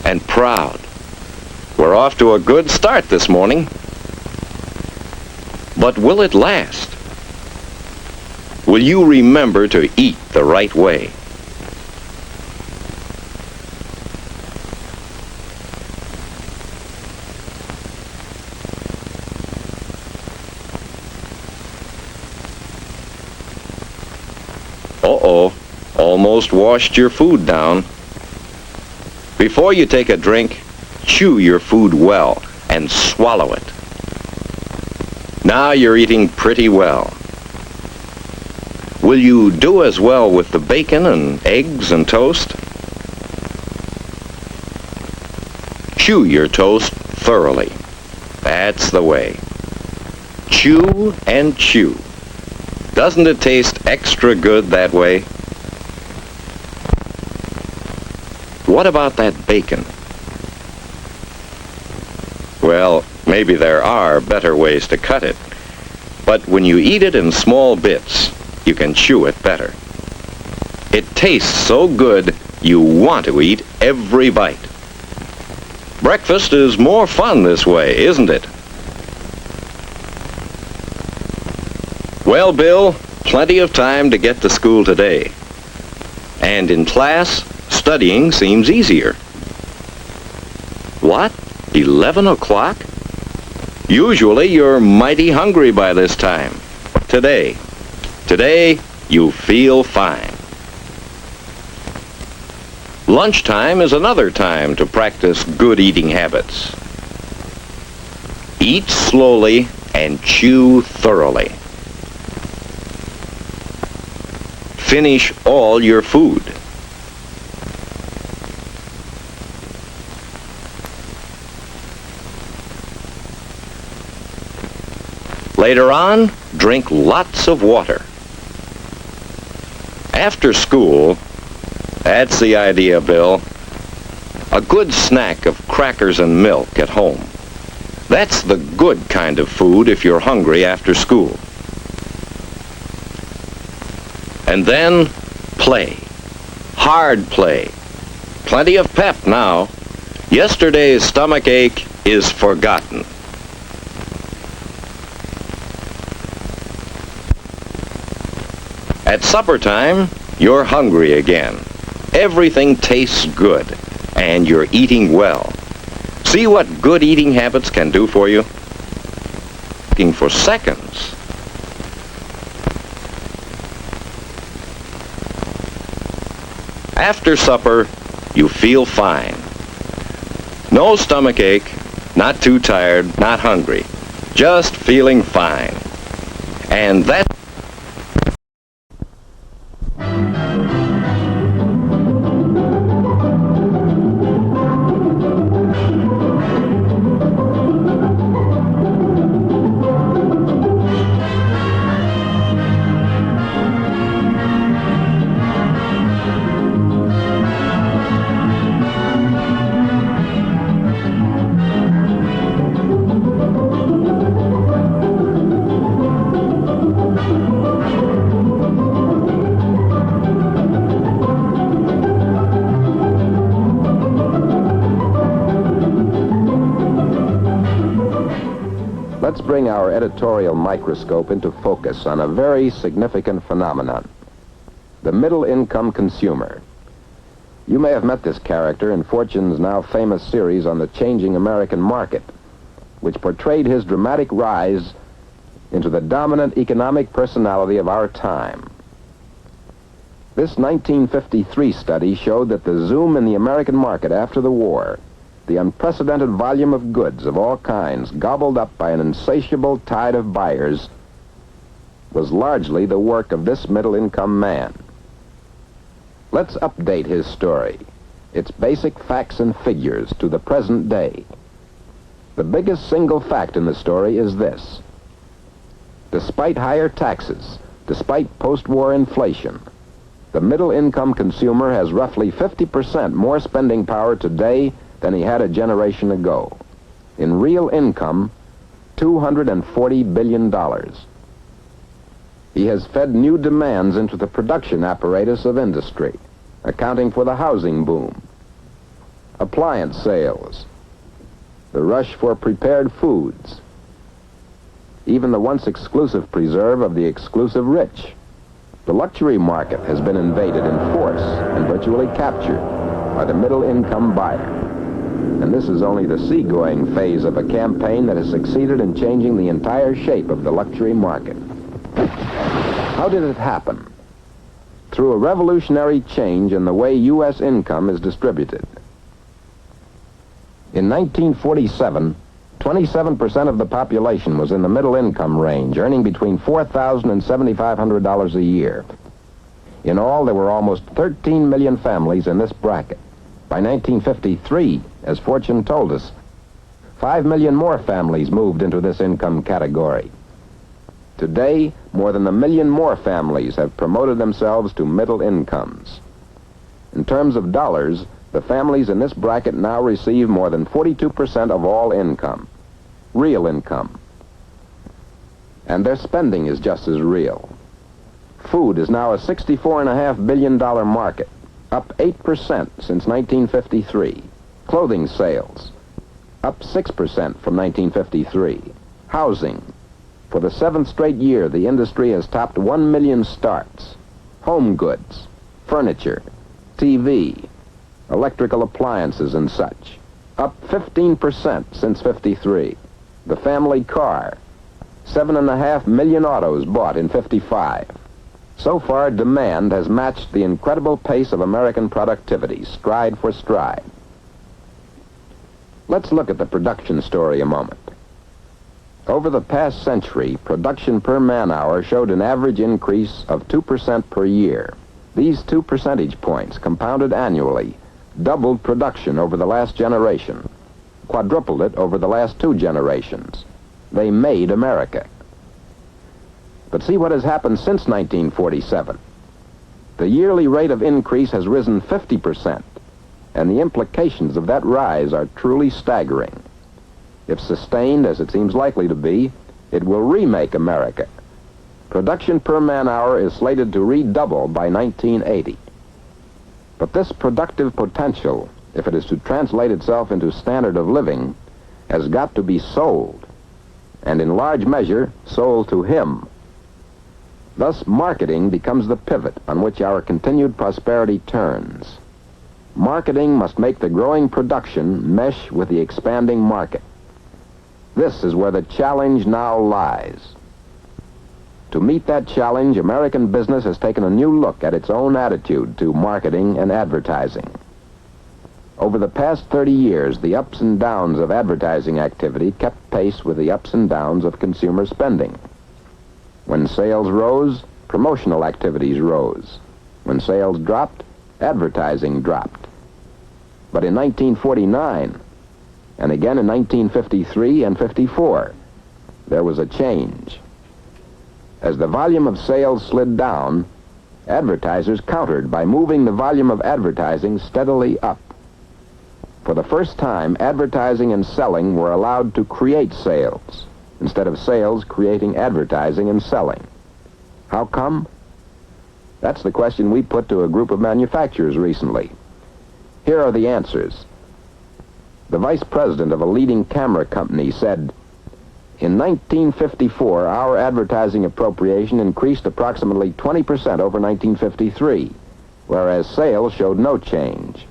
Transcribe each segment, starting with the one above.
and proud. We're off to a good start this morning. But will it last? Will you remember to eat the right way? Uh-oh, almost washed your food down. Before you take a drink, chew your food well and swallow it. Now you're eating pretty well. Will you do as well with the bacon and eggs and toast? Chew your toast thoroughly. That's the way. Chew and chew. Doesn't it taste extra good that way? What about that bacon? Well, maybe there are better ways to cut it, but when you eat it in small bits, you can chew it better. It tastes so good, you want to eat every bite. Breakfast is more fun this way, isn't it? Well, Bill, plenty of time to get to school today. And in class, studying seems easier. What? 11 o'clock? Usually you're mighty hungry by this time. Today you feel fine. Lunchtime is another time to practice good eating habits. Eat slowly and chew thoroughly. Finish all your food. Later on, drink lots of water. After school, that's the idea, Bill. A good snack of crackers and milk at home. That's the good kind of food if you're hungry after school. And then play. Hard play. Plenty of pep now. Yesterday's stomach ache is forgotten. At supper time, you're hungry again. Everything tastes good, and you're eating well. See what good eating habits can do for you? Looking for seconds. After supper, you feel fine. No stomach ache, not too tired, not hungry. Just feeling fine. And that Let's bring our editorial microscope into focus on a very significant phenomenon: the middle-income consumer. You may have met this character in Fortune's now famous series on the changing American market, which portrayed his dramatic rise into the dominant economic personality of our time. This 1953 study showed that the zoom in the American market after the war, the unprecedented volume of goods of all kinds gobbled up by an insatiable tide of buyers, was largely the work of this middle-income man. Let's update his story, its basic facts and figures, to the present day. The biggest single fact in the story is this: despite higher taxes, despite post-war inflation, the middle-income consumer has roughly 50% more spending power today than he had a generation ago. In real income, $240 billion. He has fed new demands into the production apparatus of industry, accounting for the housing boom. appliance sales, the rush for prepared foods, even the once exclusive preserve of the exclusive rich. The luxury market has been invaded in force and virtually captured by the middle-income buyer. And this is only the seagoing phase of a campaign that has succeeded in changing the entire shape of the luxury market. How did it happen? Through a revolutionary change in the way U.S. income is distributed. In 1947, 27% of the population was in the middle income range, earning between $4,000 and $7,500 a year. In all, there were almost 13 million families in this bracket. By 1953, as Fortune told us, 5 million more families moved into this income category. Today, more than 1 million more families have promoted themselves to middle incomes. In terms of dollars, the families in this bracket now receive more than 42% of all income, real income. And their spending is just as real. Food is now a $64.5 billion market, up 8% since 1953. Clothing sales, up 6% from 1953. Housing, for the 7th straight year, the industry has topped 1 million starts. Home goods, furniture, TV, electrical appliances and such, up 15% since 53. The family car, 7.5 million autos bought in 55. So far, demand has matched the incredible pace of American productivity, stride for stride. Let's look at the production story a moment. Over the past century, production per man-hour showed an average increase of 2% per year. These 2 percentage points, compounded annually, doubled production over the last generation, quadrupled it over the last 2 generations. They made America. But see what has happened since 1947. The yearly rate of increase has risen 50%, and the implications of that rise are truly staggering. If sustained, as it seems likely to be, it will remake America. Production per man-hour is slated to redouble by 1980. But this productive potential, if it is to translate itself into standard of living, has got to be sold, and in large measure, sold to him. Thus, marketing becomes the pivot on which our continued prosperity turns. Marketing must make the growing production mesh with the expanding market. This is where the challenge now lies. To meet that challenge, American business has taken a new look at its own attitude to marketing and advertising. Over the past 30 years, the ups and downs of advertising activity kept pace with the ups and downs of consumer spending. When sales rose, promotional activities rose. When sales dropped, advertising dropped. But in 1949, and again in 1953 and 54, there was a change. As the volume of sales slid down, advertisers countered by moving the volume of advertising steadily up. For the first time, advertising and selling were allowed to create sales, instead of sales creating advertising and selling. How come? That's the question we put to a group of manufacturers recently. Here are the answers. The vice president of a leading camera company said, "In 1954, our advertising appropriation increased approximately 20% over 1953, whereas sales showed no change.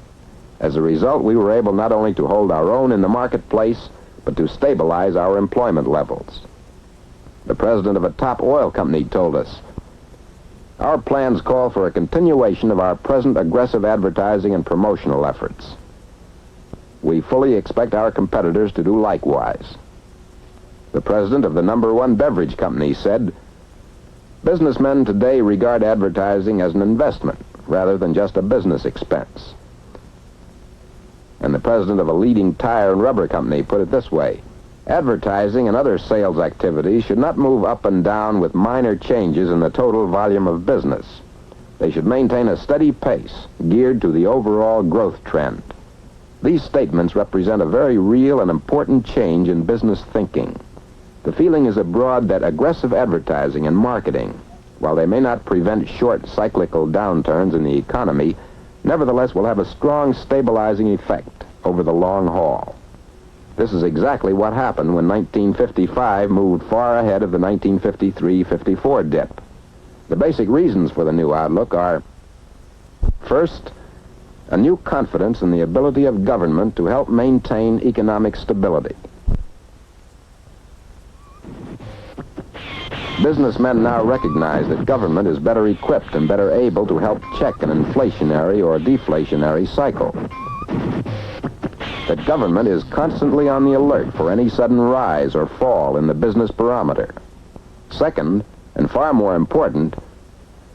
As a result, we were able not only to hold our own in the marketplace, but to stabilize our employment levels." The president of a top oil company told us, "Our plans call for a continuation of our present aggressive advertising and promotional efforts. We fully expect our competitors to do likewise." The president of the #1 beverage company said, "Businessmen today regard advertising as an investment rather than just a business expense." And the president of a leading tire and rubber company put it this way, "Advertising and other sales activities should not move up and down with minor changes in the total volume of business. They should maintain a steady pace geared to the overall growth trend." These statements represent a very real and important change in business thinking. The feeling is abroad that aggressive advertising and marketing, while they may not prevent short cyclical downturns in the economy, nevertheless will have a strong stabilizing effect over the long haul. This is exactly what happened when 1955 moved far ahead of the 1953-54 dip. The basic reasons for the new outlook are, first, a new confidence in the ability of government to help maintain economic stability. Businessmen now recognize that government is better equipped and better able to help check an inflationary or deflationary cycle. That government is constantly on the alert for any sudden rise or fall in the business barometer. Second, and far more important,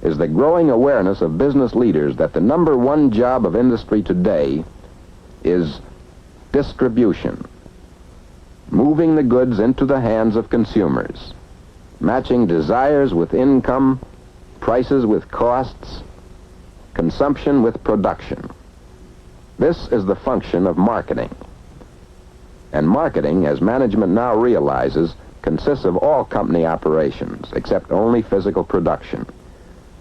is the growing awareness of business leaders that the number one job of industry today is distribution. Moving the goods into the hands of consumers. Matching desires with income, prices with costs, consumption with production. This is the function of marketing. And marketing, as management now realizes, consists of all company operations, except only physical production.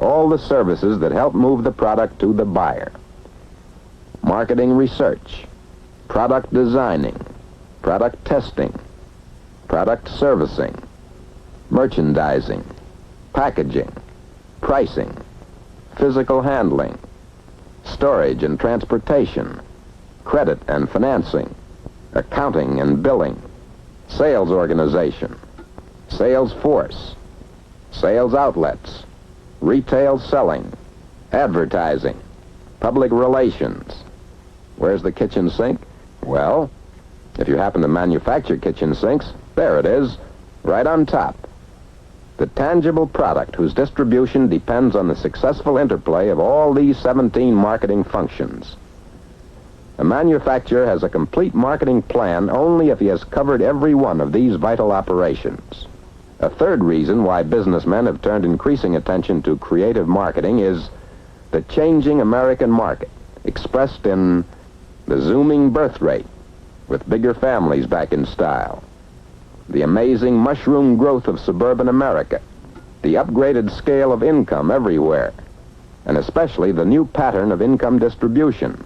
All the services that help move the product to the buyer. Marketing research, product designing, product testing, product servicing, merchandising, packaging, pricing, physical handling, storage and transportation, credit and financing, accounting and billing, sales organization, sales force, sales outlets, retail selling, advertising, public relations. Where's the kitchen sink? Well, if you happen to manufacture kitchen sinks, there it is, right on top. The tangible product whose distribution depends on the successful interplay of all these 17 marketing functions. A manufacturer has a complete marketing plan only if he has covered every one of these vital operations. A third reason why businessmen have turned increasing attention to creative marketing is the changing American market, expressed in the zooming birth rate, with bigger families back in style. The amazing mushroom growth of suburban America, the upgraded scale of income everywhere, and especially the new pattern of income distribution,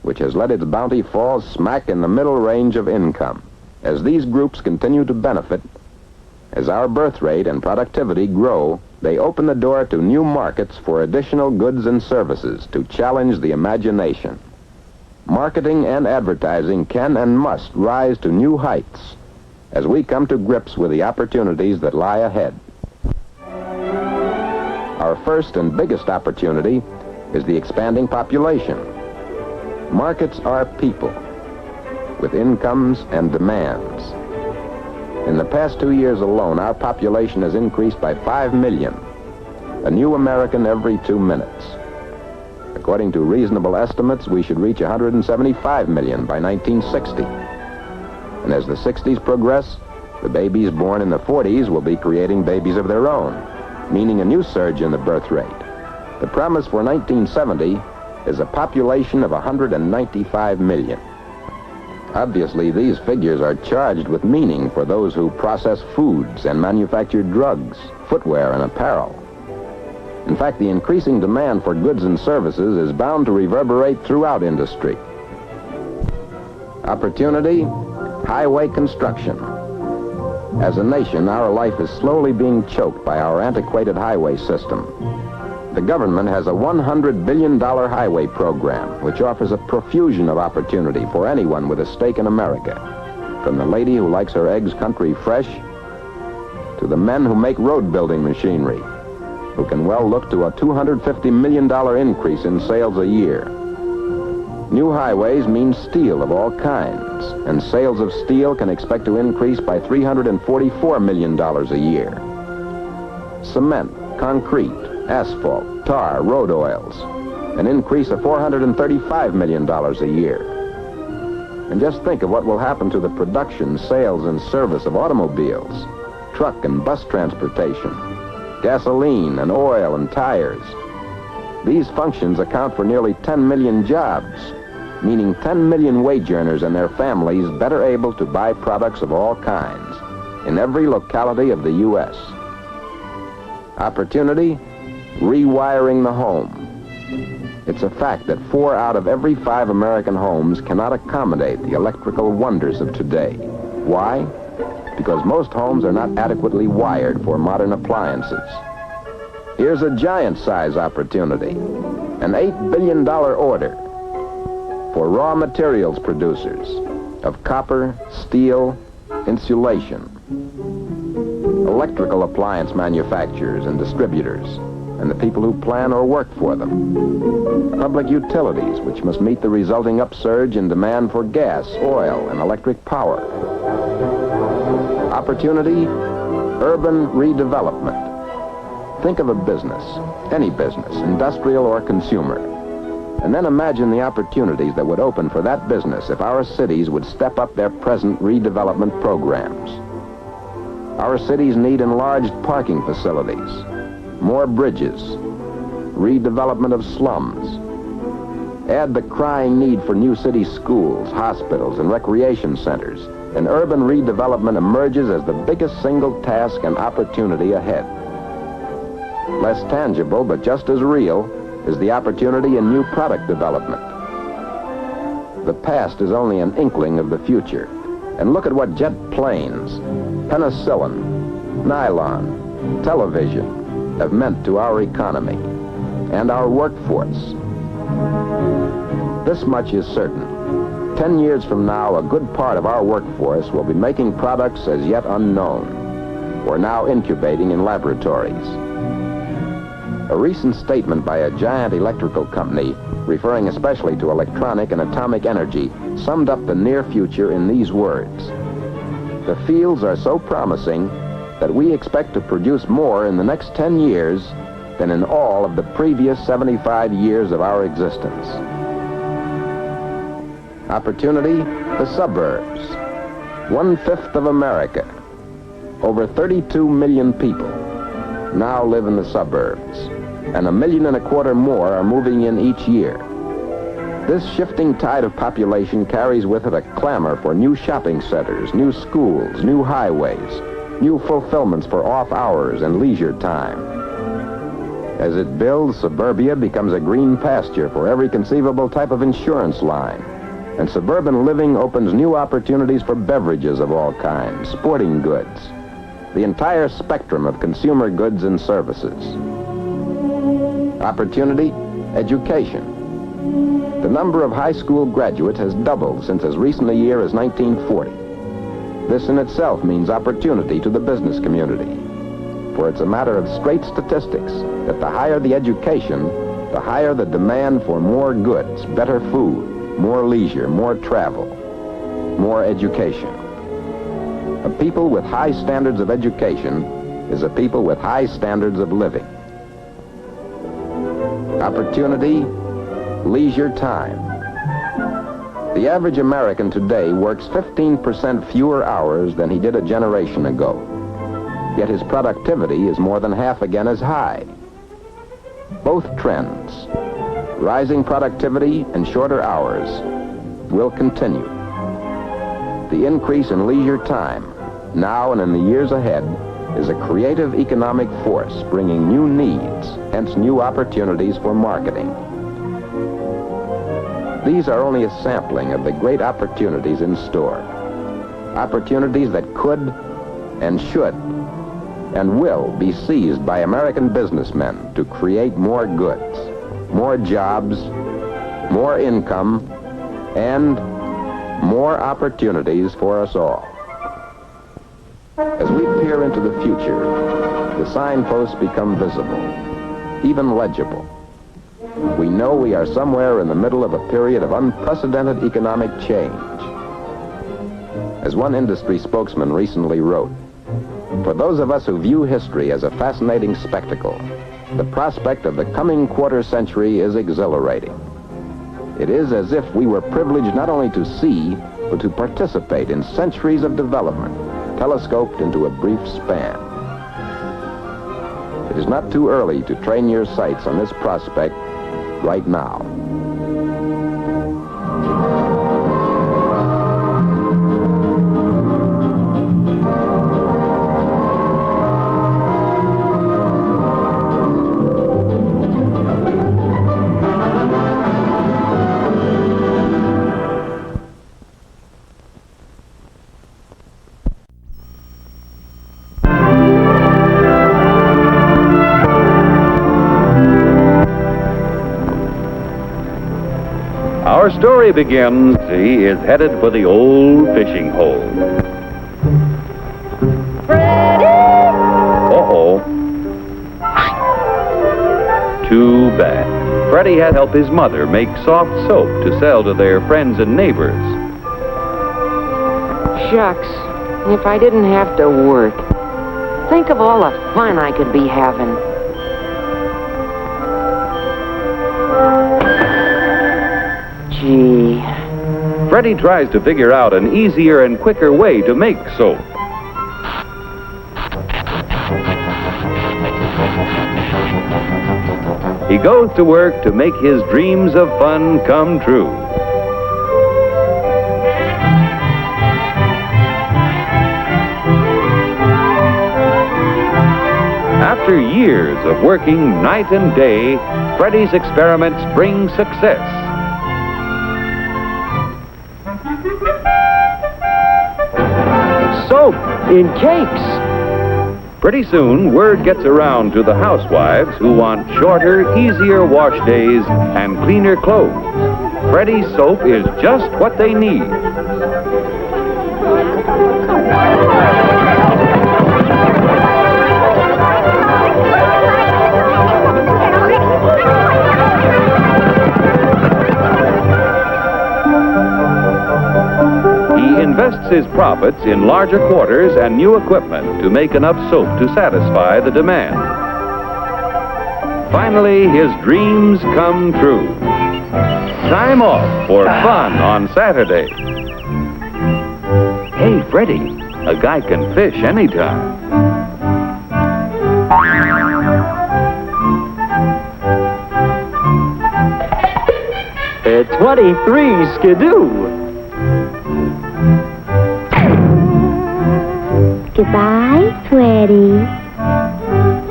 which has let its bounty fall smack in the middle range of income. As these groups continue to benefit, as our birth rate and productivity grow, they open the door to new markets for additional goods and services to challenge the imagination. Marketing and advertising can and must rise to new heights as we come to grips with the opportunities that lie ahead. Our first and biggest opportunity is the expanding population. Markets are people with incomes and demands. In the past 2 years alone, our population has increased by 5 million, a new American every 2 minutes. According to reasonable estimates, we should reach 175 million by 1960. And as the 60s progress, the babies born in the 40s will be creating babies of their own, meaning a new surge in the birth rate. The promise for 1970 is a population of 195 million. Obviously, these figures are charged with meaning for those who process foods and manufacture drugs, footwear, and apparel. In fact, the increasing demand for goods and services is bound to reverberate throughout industry. Opportunity, highway construction. As a nation, our life is slowly being choked by our antiquated highway system. The government has a $100 billion highway program, which offers a profusion of opportunity for anyone with a stake in America, from the lady who likes her eggs country fresh to the men who make road-building machinery, who can well look to a $250 million increase in sales a year. New highways mean steel of all kinds, and sales of steel can expect to increase by $344 million a year. Cement, concrete, asphalt, tar, road oils, an increase of $435 million a year. And just think of what will happen to the production, sales, and service of automobiles, truck and bus transportation, gasoline and oil and tires. These functions account for nearly 10 million jobs, meaning 10 million wage earners and their families better able to buy products of all kinds in every locality of the U.S. Opportunity, rewiring the home, It's a fact that 4 out of every 5 American homes cannot accommodate the electrical wonders of today. Why? Because most homes are not adequately wired for modern appliances. Here's a giant-size opportunity, an $8 billion order for raw materials producers of copper, steel, insulation, electrical appliance manufacturers and distributors, and the people who plan or work for them, public utilities, which must meet the resulting upsurge in demand for gas, oil, and electric power. Opportunity, urban redevelopment. Think of a business, any business, industrial or consumer, and then imagine the opportunities that would open for that business if our cities would step up their present redevelopment programs. Our cities need enlarged parking facilities, more bridges, redevelopment of slums. Add the crying need for new city schools, hospitals, and recreation centers, and urban redevelopment emerges as the biggest single task and opportunity ahead. Less tangible, but just as real, is the opportunity in new product development. The past is only an inkling of the future. And look at what jet planes, penicillin, nylon, television have meant to our economy and our workforce. This much is certain. 10 years from now, a good part of our workforce will be making products as yet unknown or now incubating in laboratories. A recent statement by a giant electrical company, referring especially to electronic and atomic energy, summed up the near future in these words: "The fields are so promising that we expect to produce more in the next 10 years than in all of the previous 75 years of our existence." Opportunity, the suburbs. 1/5 of America, over 32 million people, now live in the suburbs, and 1.25 million more are moving in each year. This shifting tide of population carries with it a clamor for new shopping centers, new schools, new highways, new fulfillments for off hours and leisure time. As it builds, suburbia becomes a green pasture for every conceivable type of insurance line, and suburban living opens new opportunities for beverages of all kinds, sporting goods, the entire spectrum of consumer goods and services. Opportunity, education. The number of high school graduates has doubled since as recent a year as 1940. This in itself means opportunity to the business community, for it's a matter of straight statistics that the higher the education, the higher the demand for more goods, better food, more leisure, more travel, more education. A people with high standards of education is a people with high standards of living. Opportunity, leisure time. The average American today works 15% fewer hours than he did a generation ago. Yet his productivity is more than half again as high. Both trends, rising productivity and shorter hours, will continue. The increase in leisure time, now and in the years ahead, is a creative economic force bringing new needs, hence new opportunities for marketing. These are only a sampling of the great opportunities in store. Opportunities that could and should and will be seized by American businessmen to create more goods, more jobs, more income, and more opportunities for us all. As we peer into the future, the signposts become visible, even legible. We know we are somewhere in the middle of a period of unprecedented economic change. As one industry spokesman recently wrote, "For those of us who view history as a fascinating spectacle, the prospect of the coming quarter century is exhilarating. It is as if we were privileged not only to see, but to participate in centuries of development, telescoped into a brief span." It is not too early to train your sights on this prospect right now. story begins, he is headed for the old fishing hole. Uh-oh. Too bad. Freddie had helped his mother make soft soap to sell to their friends and neighbors. Shucks, if I didn't have to work. Think of all the fun I could be having. Gee. Freddie tries to figure out an easier and quicker way to make soap. He goes to work to make his dreams of fun come true. After years of working night and day, Freddie's experiments bring success. Soap in cakes. Pretty soon, word gets around to the housewives who want shorter, easier wash days and cleaner clothes. Freddie's soap is just what they need. He invests his profits in larger quarters and new equipment to make enough soap to satisfy the demand. Finally, his dreams come true. Time off for fun on Saturday. Hey, Freddie, a guy can fish anytime. At 23 Skidoo. Goodbye, Freddie.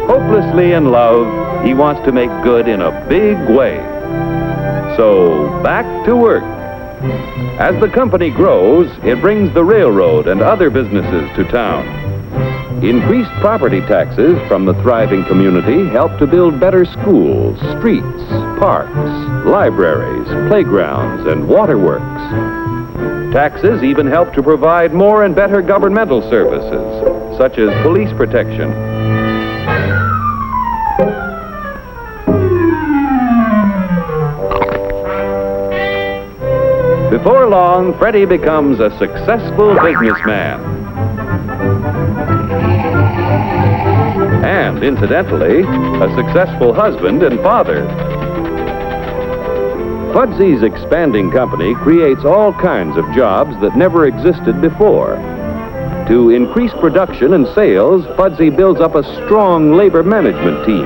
Hopelessly in love, he wants to make good in a big way. So, back to work. As the company grows, it brings the railroad and other businesses to town. Increased property taxes from the thriving community help to build better schools, streets, parks, libraries, playgrounds, and waterworks. Taxes even help to provide more and better governmental services, such as police protection. Before long, Freddie becomes a successful businessman. And, incidentally, a successful husband and father. Fudsy's expanding company creates all kinds of jobs that never existed before. To increase production and sales, Fudsy builds up a strong labor management team.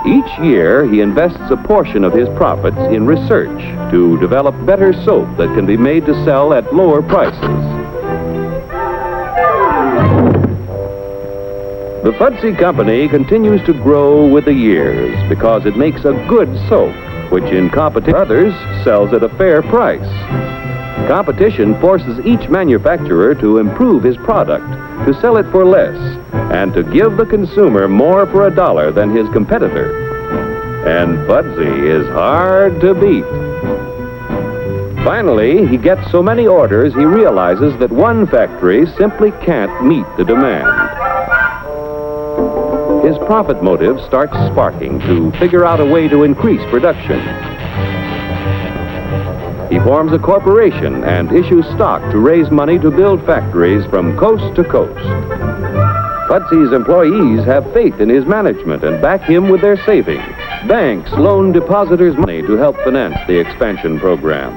Each year, he invests a portion of his profits in research to develop better soap that can be made to sell at lower prices. The Fudsy Company continues to grow with the years because it makes a good soap, which in competition with others sells at a fair price. Competition forces each manufacturer to improve his product, to sell it for less, and to give the consumer more for $1 than his competitor. And Fudsy is hard to beat. Finally, he gets so many orders he realizes that one factory simply can't meet the demand. His profit motive starts sparking to figure out a way to increase production. He forms a corporation and issues stock to raise money to build factories from coast to coast. Fudsy's employees have faith in his management and back him with their savings. Banks loan depositors money to help finance the expansion program.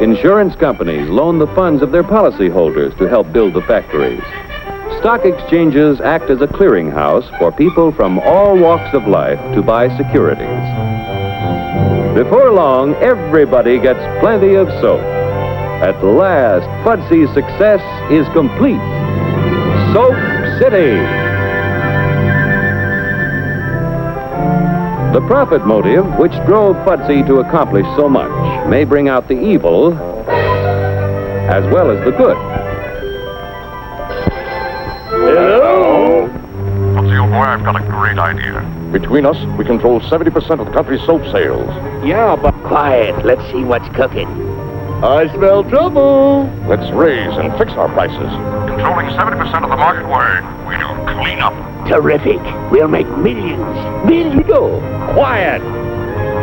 Insurance companies loan the funds of their policyholders to help build the factories. Stock exchanges act as a clearinghouse for people from all walks of life to buy securities. Before long, everybody gets plenty of soap. At last, Fudsy's success is complete. Soap City. The profit motive, which drove Fudsy to accomplish so much, may bring out the evil as well as the good. Hello? Fudsy, old boy, I've got a great idea. Between us, we control 70% of the country's soap sales. Yeah, but quiet. Let's see what's cooking. I smell trouble. Let's raise and fix our prices. Controlling 70% of the market word, we do clean up. Terrific. We'll make millions. Millions. Go. Quiet!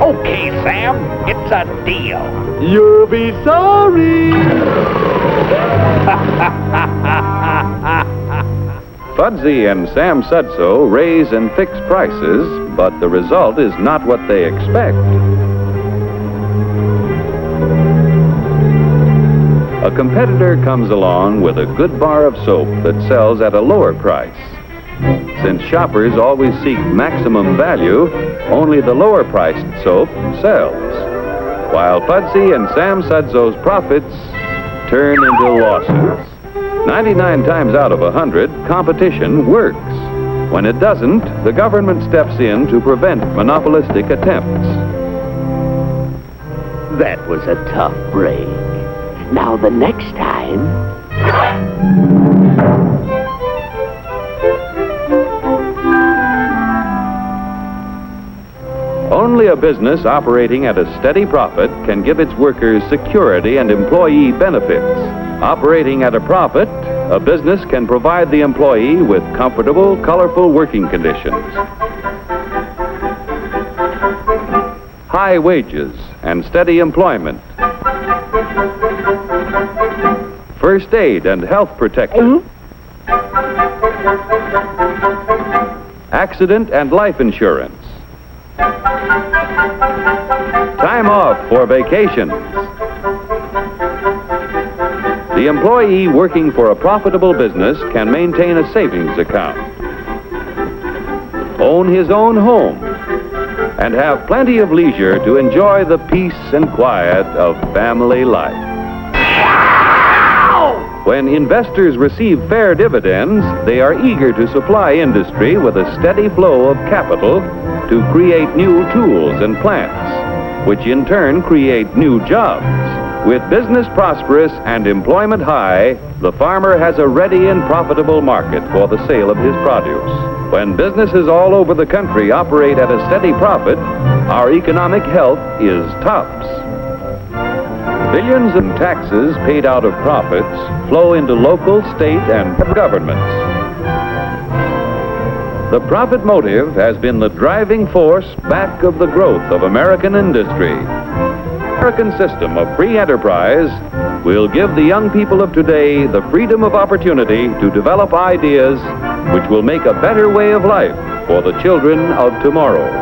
Okay, Sam, it's a deal. You'll be sorry. Fudsy and Sam Sudso raise and fix prices, but the result is not what they expect. A competitor comes along with a good bar of soap that sells at a lower price. Since shoppers always seek maximum value, only the lower priced soap sells, while Fudsy and Sam Sudso's profits turn into losses. 99 times out of 100, competition works. When it doesn't, the government steps in to prevent monopolistic attempts. That was a tough break. Now the next time... Only a business operating at a steady profit can give its workers security and employee benefits. Operating at a profit, a business can provide the employee with comfortable, colorful working conditions, high wages, and steady employment, first aid and health protection, accident and life insurance, time off for vacations. The employee working for a profitable business can maintain a savings account, own his own home, and have plenty of leisure to enjoy the peace and quiet of family life. When investors receive fair dividends, they are eager to supply industry with a steady flow of capital to create new tools and plants, which in turn create new jobs. With business prosperous and employment high, the farmer has a ready and profitable market for the sale of his produce. When businesses all over the country operate at a steady profit, our economic health is tops. Billions in taxes paid out of profits flow into local, state, and governments. The profit motive has been the driving force back of the growth of American industry. The American system of free enterprise will give the young people of today the freedom of opportunity to develop ideas which will make a better way of life for the children of tomorrow.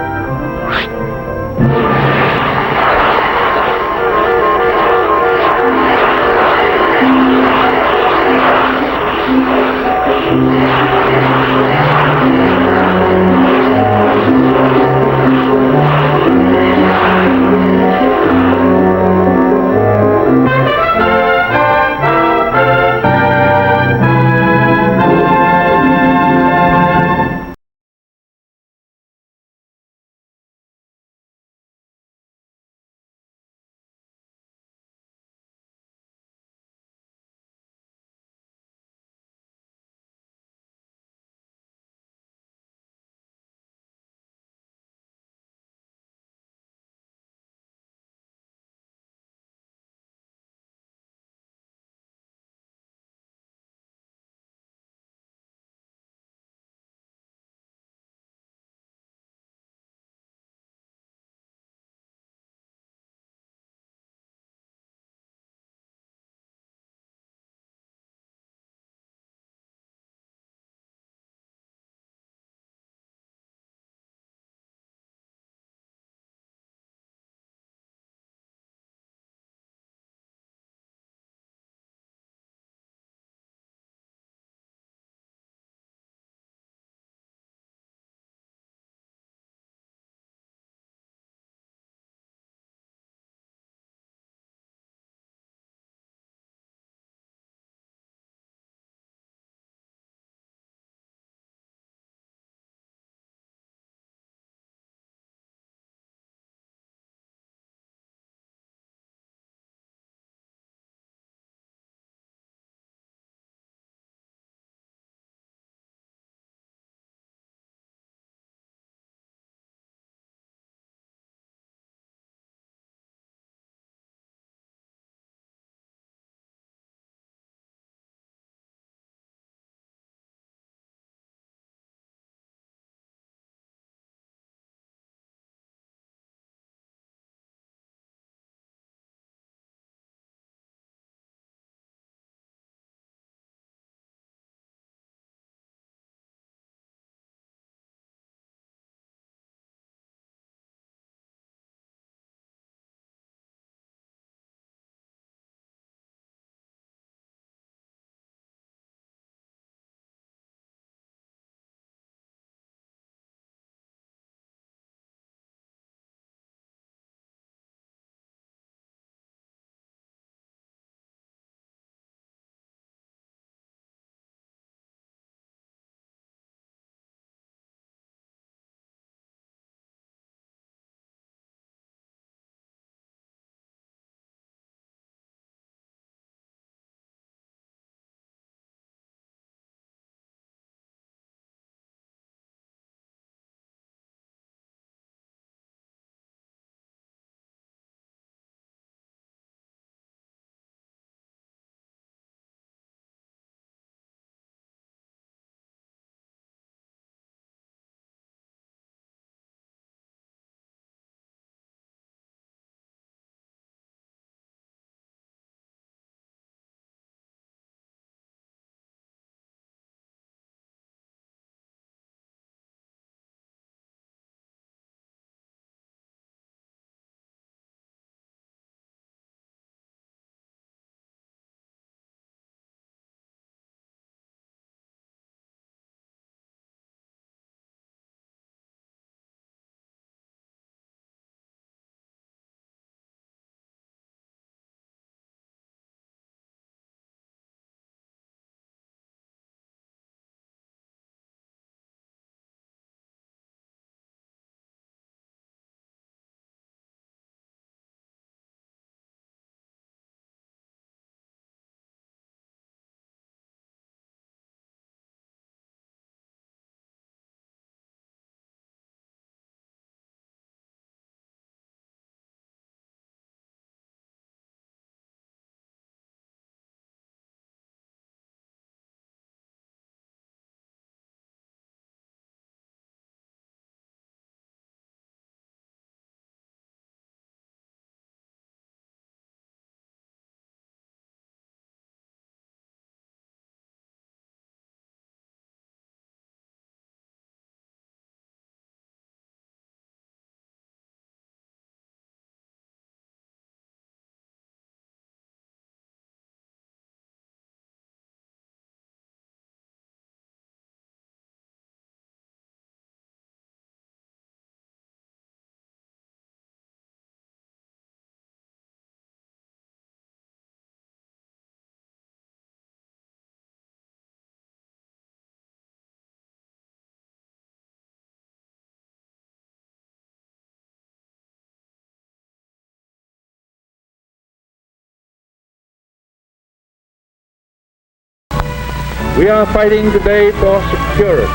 We are fighting today for security,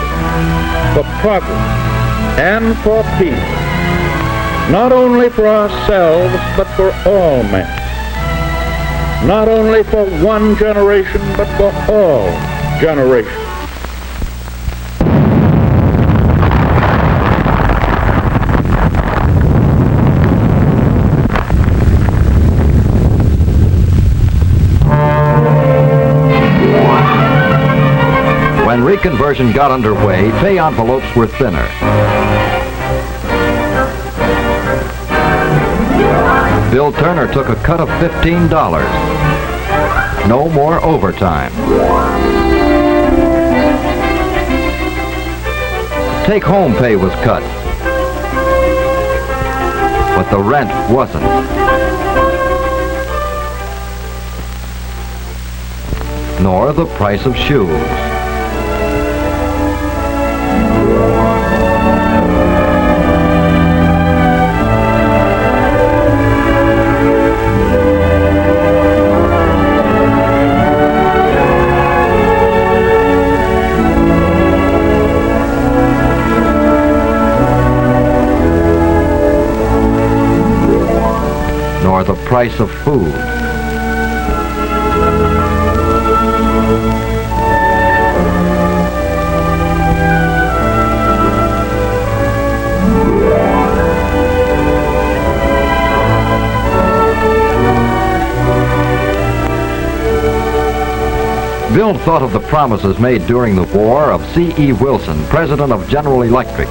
for progress, and for peace. Not only for ourselves, but for all men. Not only for one generation, but for all generations. When reconversion got underway, pay envelopes were thinner. Bill Turner took a cut of $15. No more overtime. Take-home pay was cut, but the rent wasn't. Nor the price of shoes. Nor the price of food. Bill thought of the promises made during the war of C.E. Wilson, president of General Electric.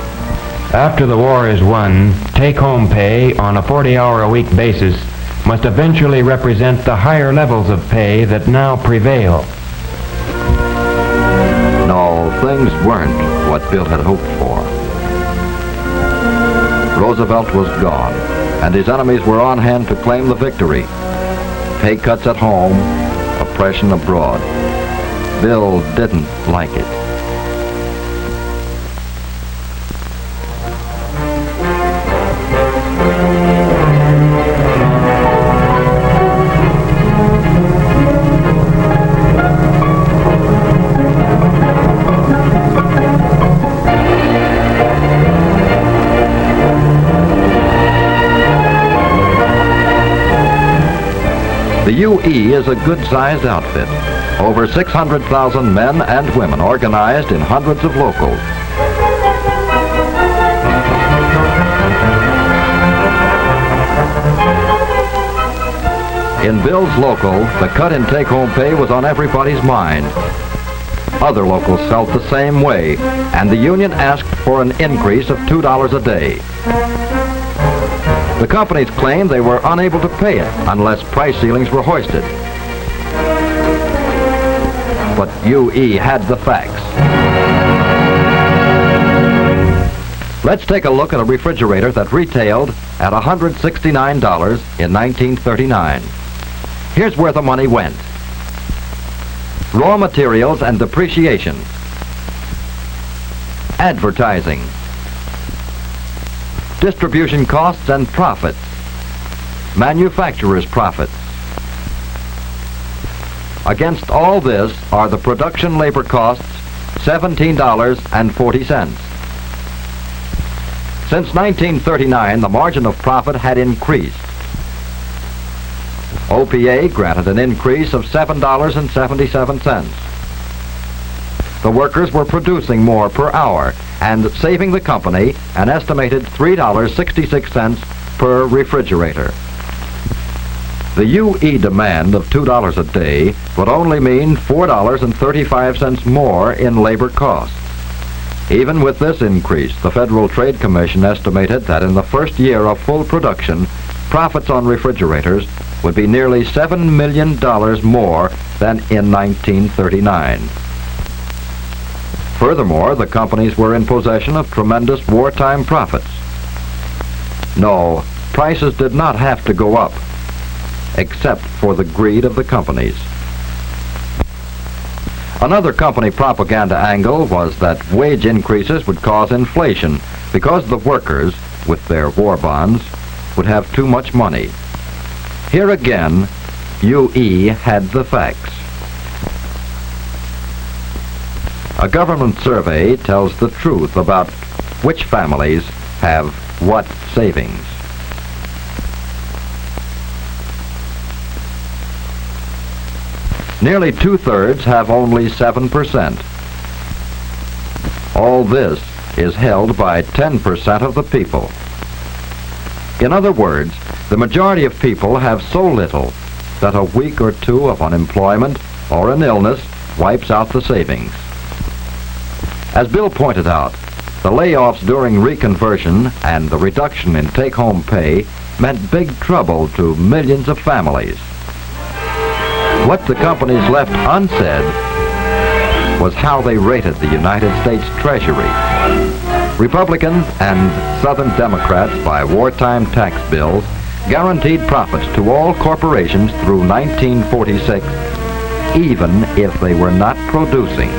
After the war is won, take-home pay on a 40-hour-a-week basis must eventually represent the higher levels of pay that now prevail. No, things weren't what Bill had hoped for. Roosevelt was gone, and his enemies were on hand to claim the victory. Pay cuts at home, oppression abroad. Bill didn't like it. The UE is a good-sized outfit. Over 600,000 men and women organized in hundreds of locals. In Bill's local, the cut in take-home pay was on everybody's mind. Other locals felt the same way, and the union asked for an increase of $2 a day. The companies claimed they were unable to pay it unless price ceilings were hoisted. But UE had the facts. Let's take a look at a refrigerator that retailed at $169 in 1939. Here's where the money went. Raw materials and depreciation. Advertising. Distribution costs and profits. Manufacturer's profits. Against all this are the production labor costs, $17.40. Since 1939, the margin of profit had increased. OPA granted an increase of $7.77. The workers were producing more per hour and saving the company an estimated $3.66 per refrigerator. The UE demand of $2 a day would only mean $4.35 more in labor costs. Even with this increase, the Federal Trade Commission estimated that in the first year of full production, profits on refrigerators would be nearly $7 million more than in 1939. Furthermore, the companies were in possession of tremendous wartime profits. No, prices did not have to go up, except for the greed of the companies. Another company propaganda angle was that wage increases would cause inflation because the workers, with their war bonds, would have too much money. Here again, UE had the facts. A government survey tells the truth about which families have what savings. Nearly 2/3 have only 7%. All this is held by 10% of the people. In other words, the majority of people have so little that a week or two of unemployment or an illness wipes out the savings. As Bill pointed out, the layoffs during reconversion and the reduction in take-home pay meant big trouble to millions of families. What the companies left unsaid was how they rated the United States Treasury. Republicans and Southern Democrats, by wartime tax bills, guaranteed profits to all corporations through 1946, even if they were not producing.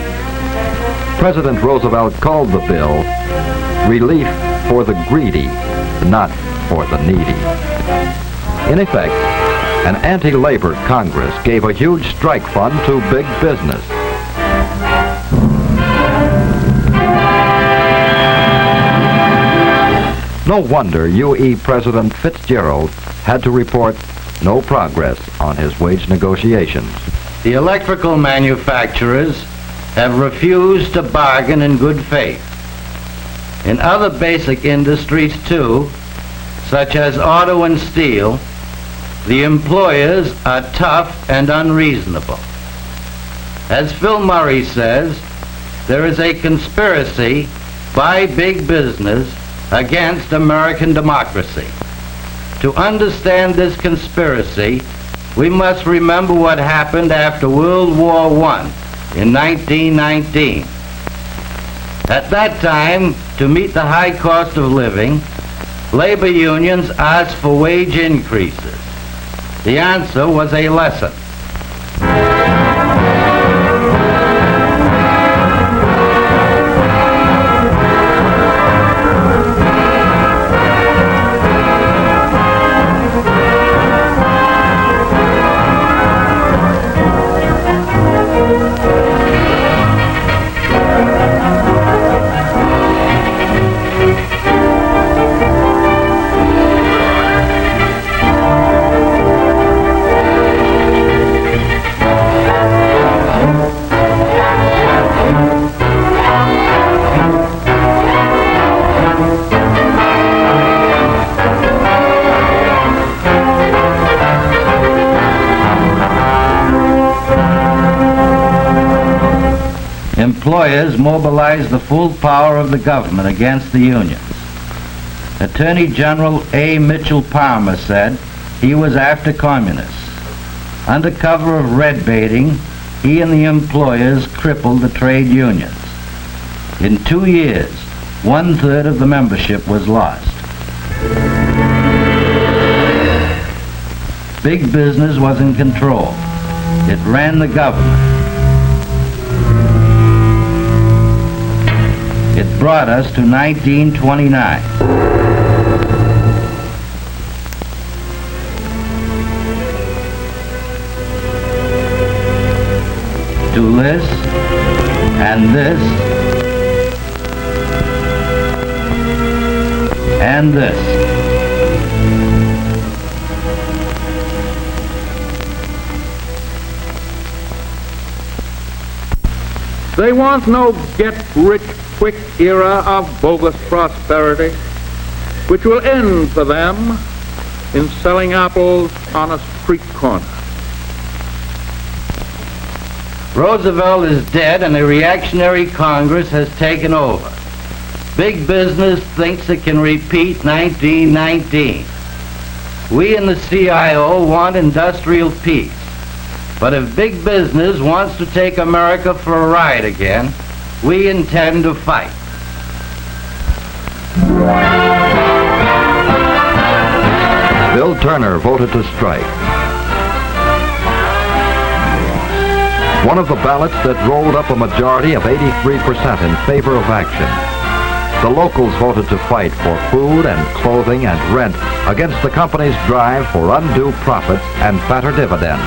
President Roosevelt called the bill relief for the greedy, not for the needy. In effect, an anti-labor Congress gave a huge strike fund to big business. No wonder UE President Fitzgerald had to report no progress on his wage negotiations. The electrical manufacturers have refused to bargain in good faith. In other basic industries too, such as auto and steel, the employers are tough and unreasonable. As Phil Murray says, there is a conspiracy by big business against American democracy. To understand this conspiracy, we must remember what happened after World War I in 1919. At that time, to meet the high cost of living, labor unions asked for wage increases. The answer was a lesson. Employers mobilized the full power of the government against the unions. Attorney General A. Mitchell Palmer said he was after communists. Under cover of red baiting, he and the employers crippled the trade unions. In 2 years, 1/3 of the membership was lost. Big business was in control. It ran the government. It brought us to 1929. To this, and this, and this. They want no get-rich-quick era of bogus prosperity, which will end for them in selling apples on a street corner. Roosevelt is dead and a reactionary Congress has taken over. Big business thinks it can repeat 1919. We in the CIO want industrial peace. But if big business wants to take America for a ride again, we intend to fight. Bill Turner voted to strike. One of the ballots that rolled up a majority of 83% in favor of action. The locals voted to fight for food and clothing and rent against the company's drive for undue profits and fatter dividends.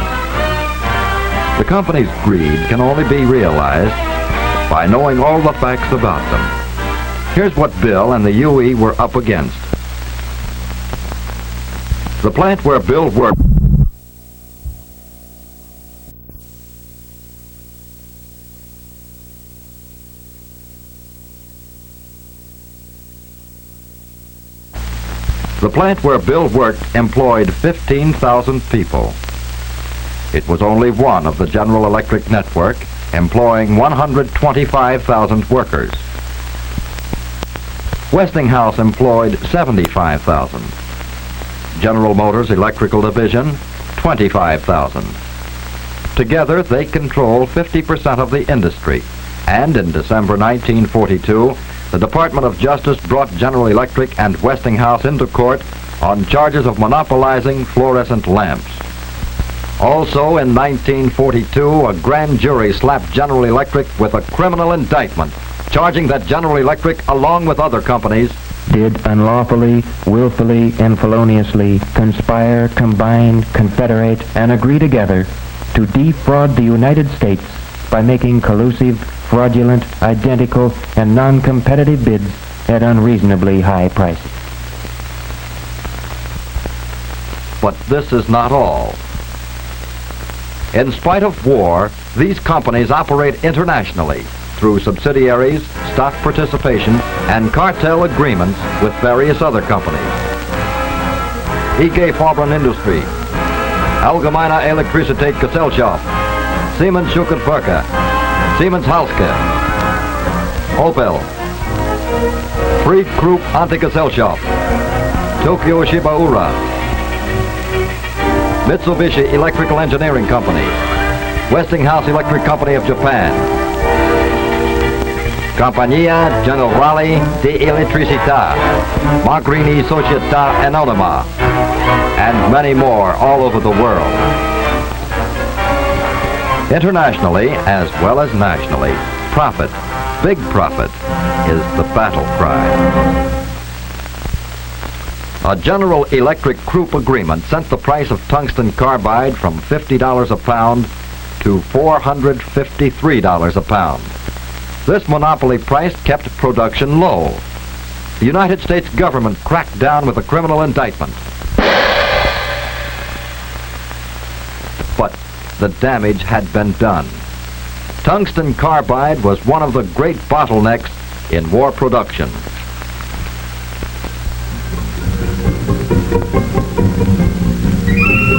The company's greed can only be realized by knowing all the facts about them. Here's what Bill and the UE were up against. The plant where Bill worked employed 15,000 people. It was only one of the General Electric network, employing 125,000 workers. Westinghouse employed 75,000. General Motors Electrical Division, 25,000. Together, they control 50% of the industry. And in December 1942, the Department of Justice brought General Electric and Westinghouse into court on charges of monopolizing fluorescent lamps. Also in 1942, a grand jury slapped General Electric with a criminal indictment, charging that General Electric, along with other companies, did unlawfully, willfully, and feloniously conspire, combine, confederate, and agree together to defraud the United States by making collusive, fraudulent, identical, and non-competitive bids at unreasonably high prices. But this is not all. In spite of war, these companies operate internationally through subsidiaries, stock participation, and cartel agreements with various other companies. IG Farben Industrie, Allgemeine Elektrizität Gesellschaft, Siemens Schuckert-Burka, Siemens Halske, Opel, Fried Group Antigesellschaft, Tokyo Shibaura, Mitsubishi Electrical Engineering Company, Westinghouse Electric Company of Japan, Compagnia Generale di Elettricità, Magrini Società Anonima, and many more all over the world. Internationally, as well as nationally, profit, big profit, is the battle cry. A General Electric Krupp agreement sent the price of tungsten carbide from $50 a pound to $453 a pound. This monopoly price kept production low. The United States government cracked down with a criminal indictment. But the damage had been done. Tungsten carbide was one of the great bottlenecks in war production.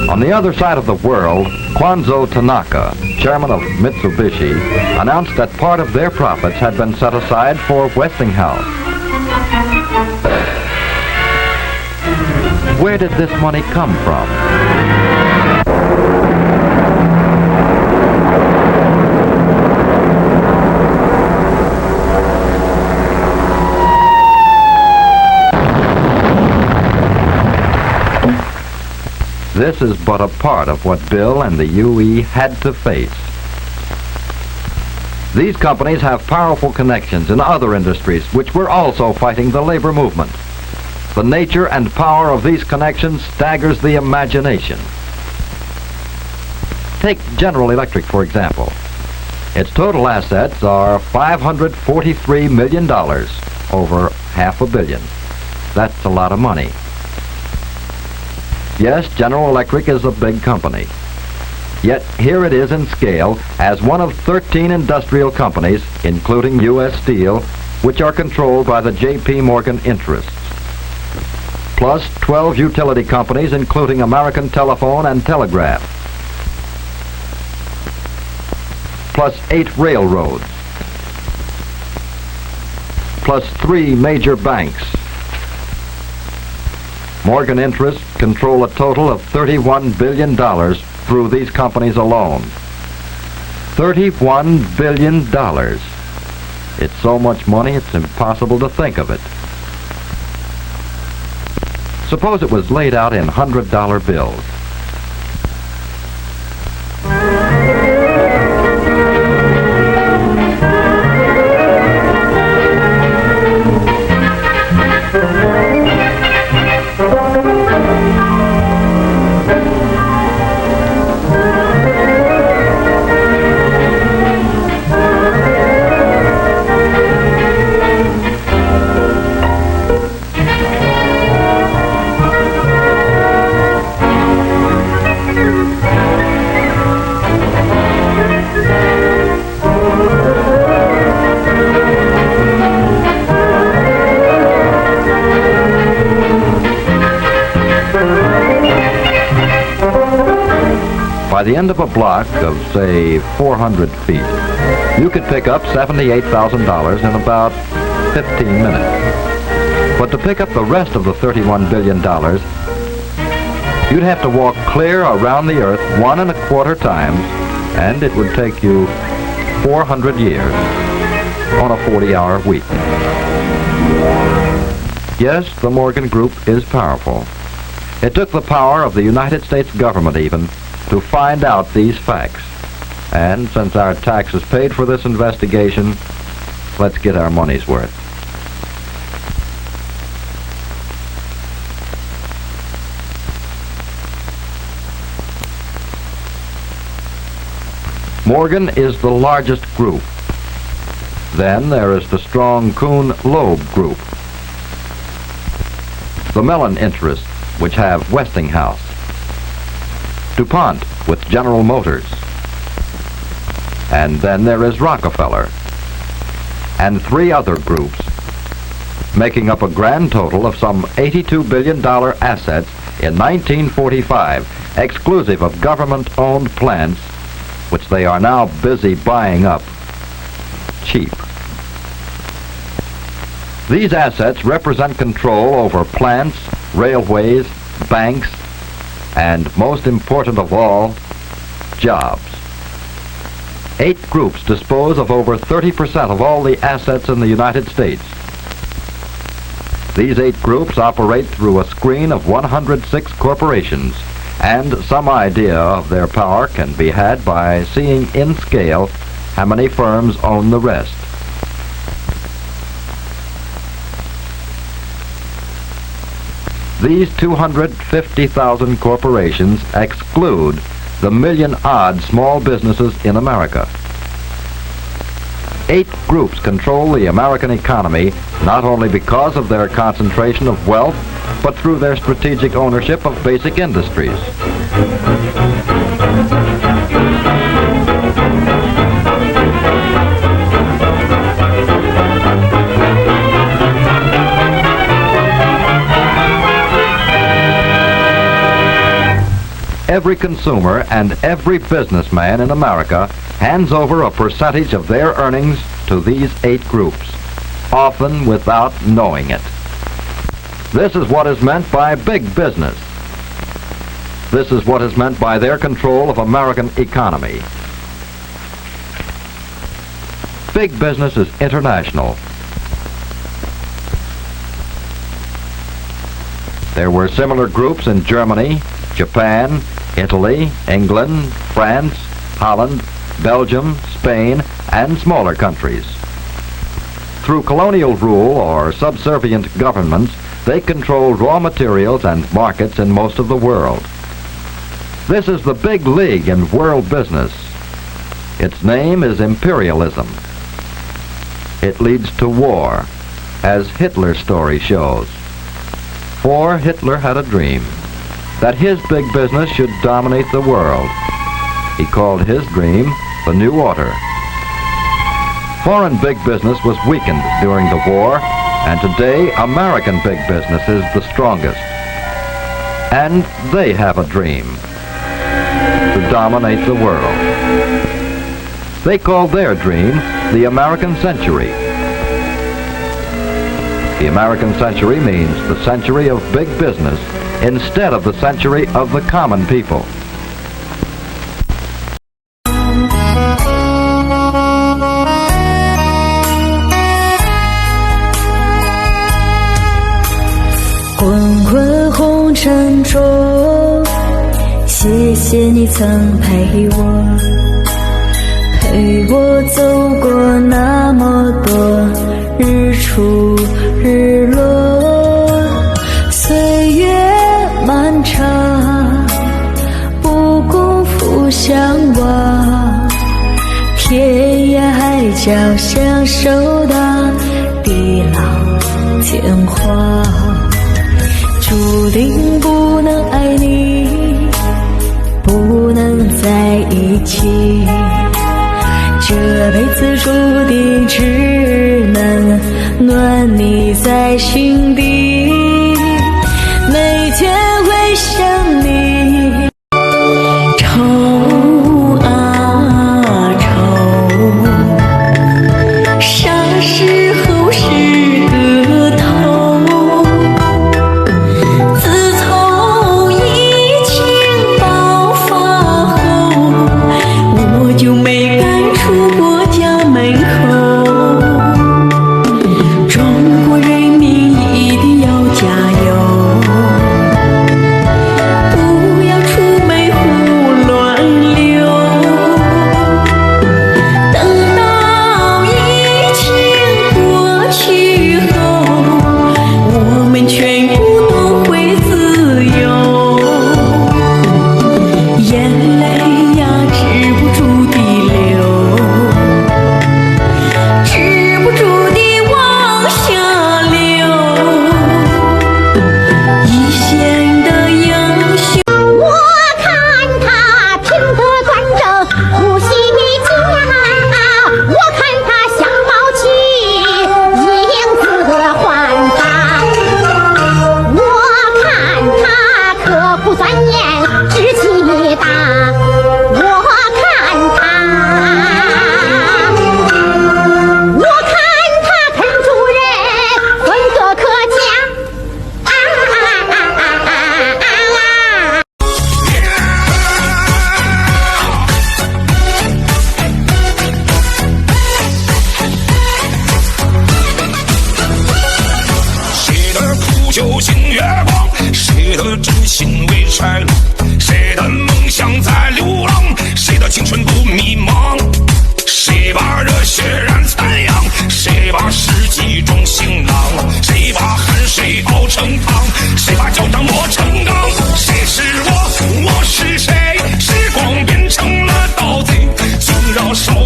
On the other side of the world, Kwanzo Tanaka, chairman of Mitsubishi, announced that part of their profits had been set aside for Westinghouse. Where did this money come from? This is but a part of what Bill and the UE had to face. These companies have powerful connections in other industries which were also fighting the labor movement. The nature and power of these connections staggers the imagination. Take General Electric, for example. Its total assets are $543 million, over $500 million. That's a lot of money. Yes, General Electric is a big company. Yet here it is in scale as one of 13 industrial companies, including U.S. Steel, which are controlled by the J.P. Morgan interests. Plus 12 utility companies, including American Telephone and Telegraph. Plus 8 railroads. Plus 3 major banks. Morgan interests control a total of $31 billion through these companies alone. $31 billion. It's so much money, it's impossible to think of it. Suppose it was laid out in $100 bills. end of a block of, say, 400 feet, you could pick up $78,000 in about 15 minutes. But to pick up the rest of the $31 billion, you'd have to walk clear around the earth 1¼ times, and it would take you 400 years on a 40-hour week. Yes, the Morgan Group is powerful. It took the power of the United States government even to find out these facts. And since our taxes paid for this investigation, let's get our money's worth. Morgan is the largest group. Then there is the strong Kuhn-Loeb group. The Mellon interests, which have Westinghouse. DuPont with General Motors. And then there is Rockefeller. And 3 other groups, making up a grand total of some $82 billion assets in 1945, exclusive of government-owned plants, which they are now busy buying up cheap. These assets represent control over plants, railways, banks, and most important of all, jobs. 8 groups dispose of over 30% of all the assets in the United States. These 8 groups operate through a screen of 106 corporations, and some idea of their power can be had by seeing in scale how many firms own the rest. These 250,000 corporations exclude the million-odd small businesses in America. 8 groups control the American economy not only because of their concentration of wealth, but through their strategic ownership of basic industries. Every consumer and every businessman in America hands over a percentage of their earnings to these 8 groups, often without knowing it. This is what is meant by big business. This is what is meant by their control of American economy. Big business is international. There were similar groups in Germany, Japan, Italy, England, France, Holland, Belgium, Spain, and smaller countries. Through colonial rule or subservient governments, they control raw materials and markets in most of the world. This is the big league in world business. Its name is imperialism. It leads to war, as Hitler's story shows. For Hitler had a dream that his big business should dominate the world. He called his dream the New Order. Foreign big business was weakened during the war, and today American big business is the strongest. And they have a dream to dominate the world. They call their dream the American Century. The American Century means the century of big business instead of the century of the common people.滚滚红尘中，谢谢你曾陪我走过那么多日出日落，岁月漫长，不辜负向往，天涯海角相守到地老天荒，注定不能爱你，不能在一起，这辈子注定只能暖你在心底，每天会想你。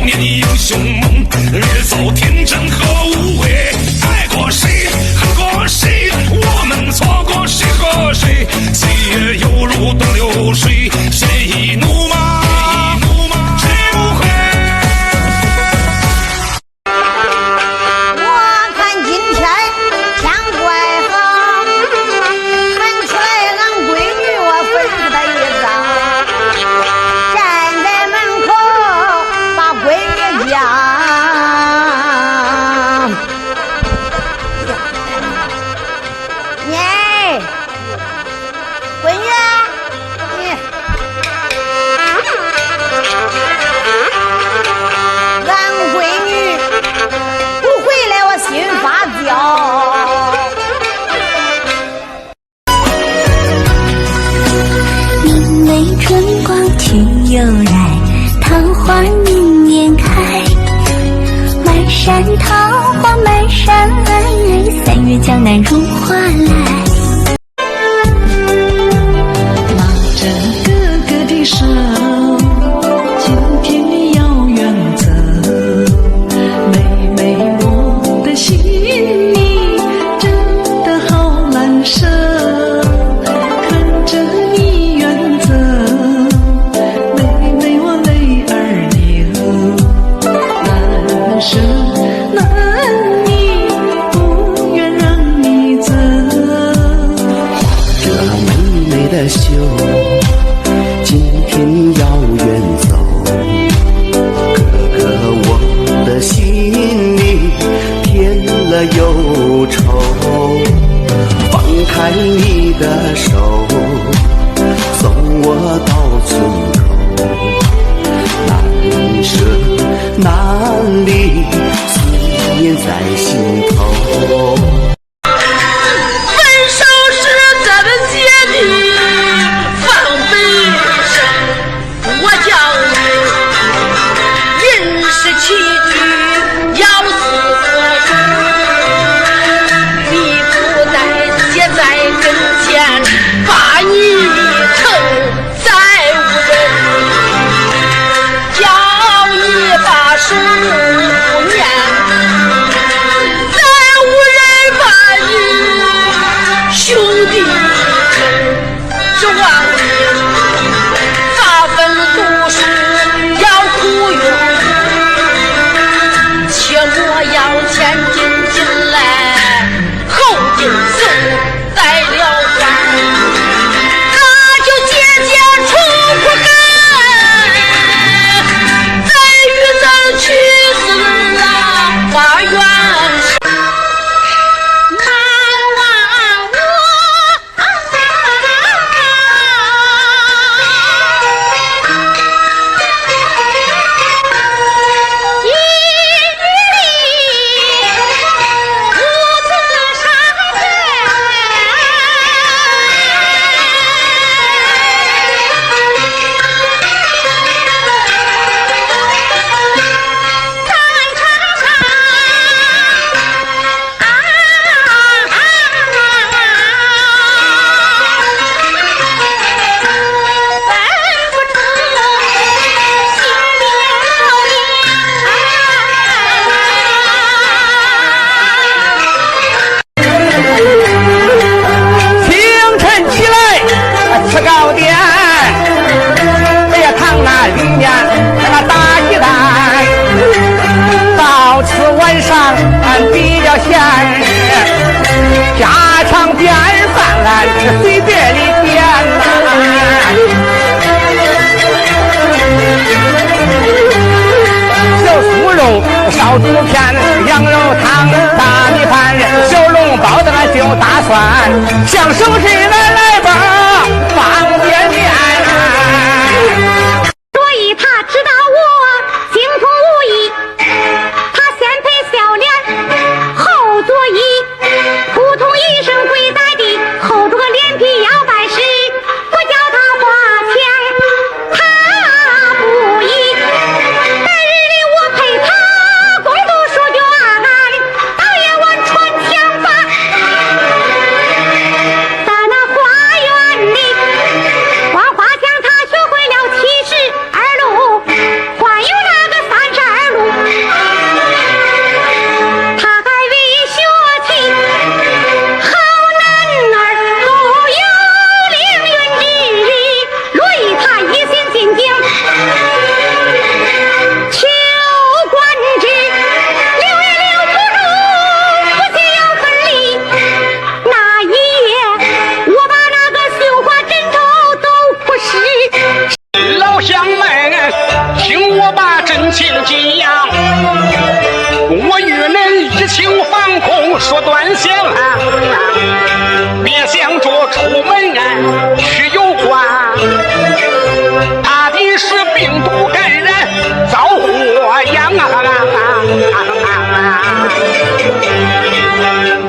年的英雄梦，日走天真和无畏。爱过谁，恨过谁，我们错过谁和谁？岁月犹如东流水，谁怒骂？谁不悔？我看今天天怪好，看出来俺闺女我吩咐她一遭，站在门口把闺女叫。耶，闺女，你，俺闺女不回来，我心发焦。明媚春光去又来，桃花明年开。满山桃花满山爱，3月江南如画来。拉着哥哥的手，今天你要远走。妹妹，我的心里真的好难受，看着你远走，妹妹我泪儿流，难舍难离，不愿让你走。这妹妹的袖，今天你要远走。哥哥，我的心里添了忧愁。放开你的手，送我到村口。难舍难离，思念在心头。分手时咱们姐弟放悲声，我叫你饮食起居要思索，你不在姐在跟前，把你疼在无人，叫你把书念，再无人把你兄弟称，指望你发奋读书要苦用，切莫要前进进来，后进走再了关，那就节节出苦干，再与咱去死啊花园上。难忘我一日里无字上咱唱上分不出心清晨起来吃糕点，别看那里面那大鸡蛋，到此晚上比较闲，家常便饭随便你点小酥肉、烧猪片、羊肉汤、大米饭、小笼包的就大蒜，想省事来吧，方便面。所以他知道我精通武艺，他先配笑脸后作揖，扑通一声跪在地，厚着个脸皮要拜师，我叫他花钱他不依，白日里我陪他共读书卷，到夜晚传枪法，在那花园里我与恁一情防空说端详，别想着出门去有关，怕的是病毒感染遭祸殃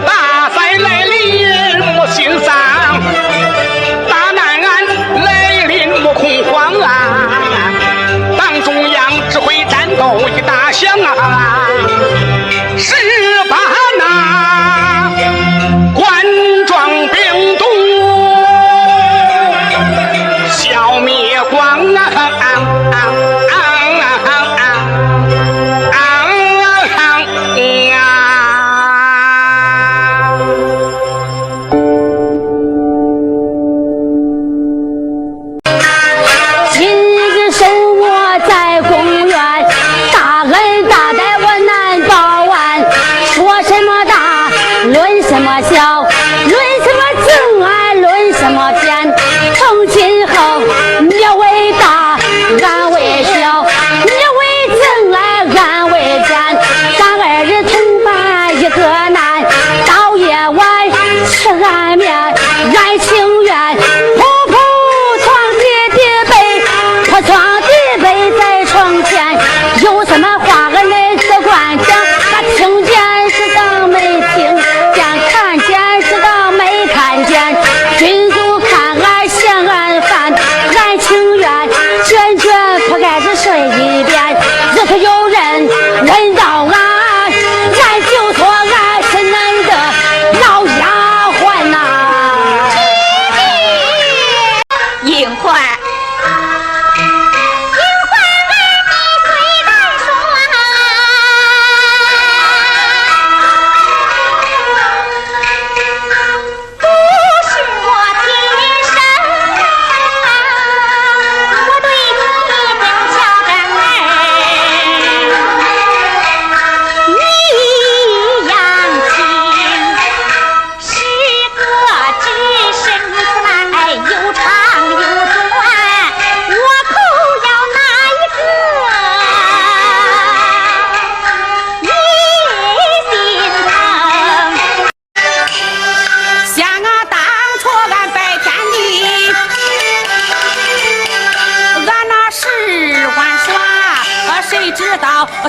大灾来临莫心丧，大难来临莫恐慌党中央指挥战斗一大响是把那冠状病毒消灭光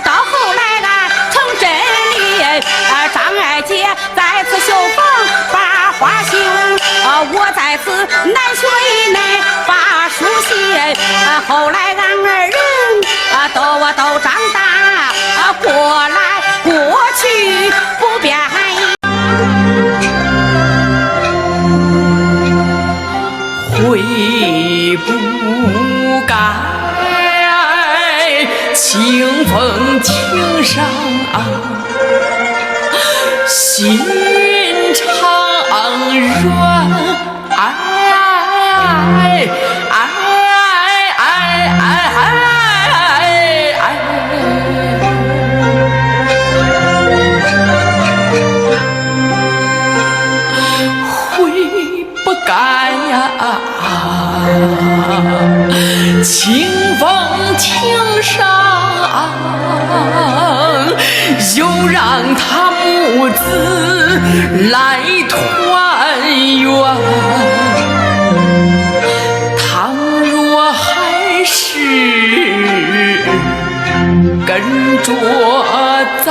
到后来成真理，张爱姐在此绣房把花绣，我在此南学以内把书写，后来俺二人都长大，过来过去不变。悔不该清风庭上心肠软，悔不该清风庭上又让他母子来团圆，倘若还是跟着咱